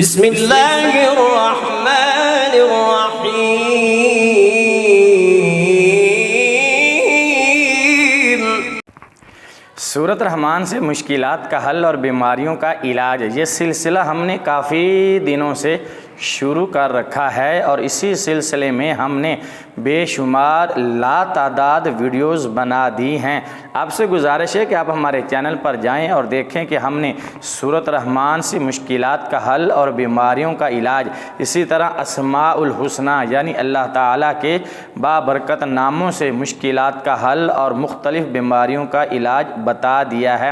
بسم اللہ الرحمن الرحیم۔ سورۃ رحمان سے مشکلات کا حل اور بیماریوں کا علاج، یہ سلسلہ ہم نے کافی دنوں سے شروع کر رکھا ہے اور اسی سلسلے میں ہم نے بے شمار لاتعداد ویڈیوز بنا دی ہیں۔ آپ سے گزارش ہے کہ آپ ہمارے چینل پر جائیں اور دیکھیں کہ ہم نے سورۃ رحمان سے مشکلات کا حل اور بیماریوں کا علاج، اسی طرح اسماء الحسنی یعنی اللہ تعالیٰ کے بابرکت ناموں سے مشکلات کا حل اور مختلف بیماریوں کا علاج بتا دیا ہے۔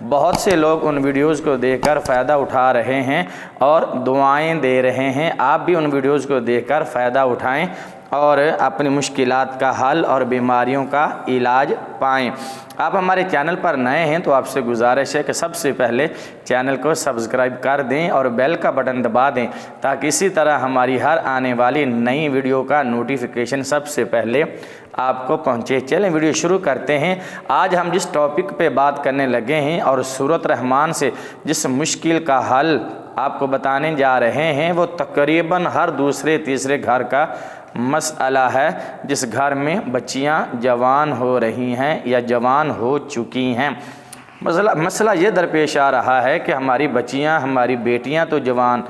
بہت سے لوگ ان ویڈیوز کو دیکھ کر فائدہ اٹھا رہے ہیں اور دعائیں دے رہے ہیں۔ آپ بھی ان ویڈیوز کو دیکھ کر فائدہ اٹھائیں اور اپنی مشکلات کا حل اور بیماریوں کا علاج پائیں۔ آپ ہمارے چینل پر نئے ہیں تو آپ سے گزارش ہے کہ سب سے پہلے چینل کو سبسکرائب کر دیں اور بیل کا بٹن دبا دیں تاکہ اسی طرح ہماری ہر آنے والی نئی ویڈیو کا نوٹیفیکیشن سب سے پہلے آپ کو پہنچے۔ چلیں ویڈیو شروع کرتے ہیں۔ آج ہم جس ٹاپک پہ بات کرنے لگے ہیں اور سورۃ رحمان سے جس مشکل کا حل آپ کو بتانے جا رہے ہیں وہ تقریباً ہر دوسرے تیسرے گھر کا مسئلہ ہے، جس گھر میں بچیاں جوان ہو رہی ہیں یا جوان ہو چکی ہیں۔ مسئلہ یہ درپیش آ رہا ہے کہ ہماری بچیاں، ہماری بیٹیاں تو جوان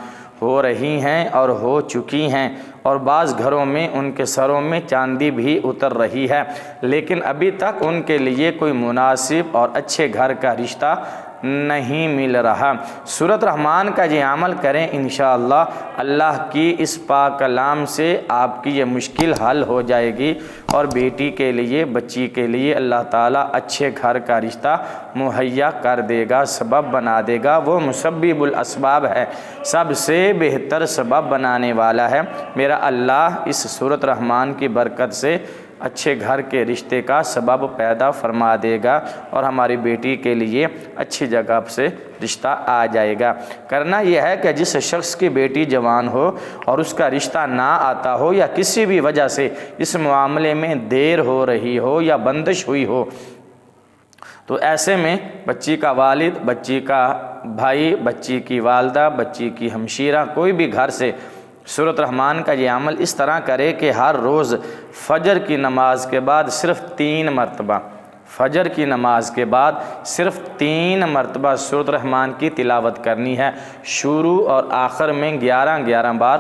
ہو رہی ہیں اور ہو چکی ہیں اور بعض گھروں میں ان کے سروں میں چاندی بھی اتر رہی ہے، لیکن ابھی تک ان کے لیے کوئی مناسب اور اچھے گھر کا رشتہ نہیں مل رہا۔ سورۃ رحمان کا یہ عمل کریں، انشاءاللہ اللہ کی اس پاک کلام سے آپ کی یہ مشکل حل ہو جائے گی اور بیٹی کے لیے، بچی کے لیے اللہ تعالیٰ اچھے گھر کا رشتہ مہیا کر دے گا، سبب بنا دے گا۔ وہ مسبب الاسباب ہے، سب سے بہتر سبب بنانے والا ہے۔ میرا اللہ اس سورۃ رحمان کی برکت سے اچھے گھر کے رشتے کا سبب پیدا فرما دے گا اور ہماری بیٹی کے لیے اچھی جگہ سے رشتہ آ جائے گا۔ کرنا یہ ہے کہ جس شخص کی بیٹی جوان ہو اور اس کا رشتہ نہ آتا ہو یا کسی بھی وجہ سے اس معاملے میں دیر ہو رہی ہو یا بندش ہوئی ہو، تو ایسے میں بچی کا والد، بچی کا بھائی، بچی کی والدہ، بچی کی ہمشیرہ، کوئی بھی گھر سے سورۃ رحمان کا یہ عمل اس طرح کرے کہ ہر روز فجر کی نماز کے بعد صرف 3 مرتبہ، فجر کی نماز کے بعد صرف 3 مرتبہ سورۃ رحمان کی تلاوت کرنی ہے۔ شروع اور آخر میں 11 بار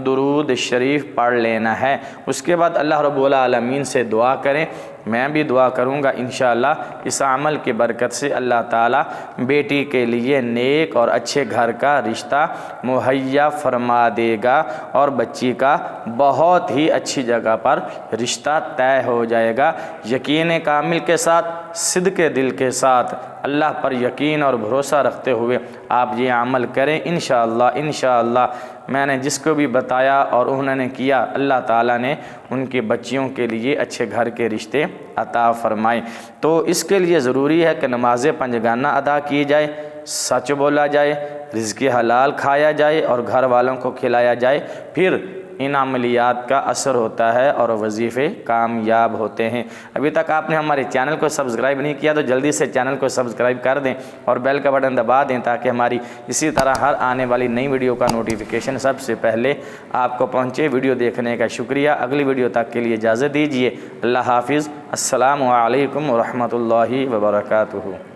درود شریف پڑھ لینا ہے۔ اس کے بعد اللہ رب العالمین سے دعا کریں، میں بھی دعا کروں گا انشاءاللہ اس عمل کی برکت سے اللہ تعالیٰ بیٹی کے لیے نیک اور اچھے گھر کا رشتہ مہیا فرما دے گا اور بچی کا بہت ہی اچھی جگہ پر رشتہ طے ہو جائے گا۔ یقین کامل کے ساتھ، صدق دل کے ساتھ، اللہ پر یقین اور بھروسہ رکھتے ہوئے آپ یہ عمل کریں، انشاءاللہ میں نے جس کو بھی بتایا اور انہوں نے کیا، اللہ تعالیٰ نے ان کی بچیوں کے لیے اچھے گھر کے رشتے عطا فرمائے۔ تو اس کے لیے ضروری ہے کہ نماز 5 گانا ادا کی جائے، سچ بولا جائے، رزق حلال کھایا جائے اور گھر والوں کو کھلایا جائے، پھر ان عملیات کا اثر ہوتا ہے اور وظیفے کامیاب ہوتے ہیں۔ ابھی تک آپ نے ہمارے چینل کو سبسکرائب نہیں کیا تو جلدی سے چینل کو سبسکرائب کر دیں اور بیل کا بٹن دبا دیں تاکہ ہماری اسی طرح ہر آنے والی نئی ویڈیو کا نوٹیفیکیشن سب سے پہلے آپ کو پہنچے۔ ویڈیو دیکھنے کا شکریہ۔ اگلی ویڈیو تک کے لیے اجازت دیجیے۔ اللہ حافظ۔ السلام علیکم ورحمۃ اللہ وبرکاتہ۔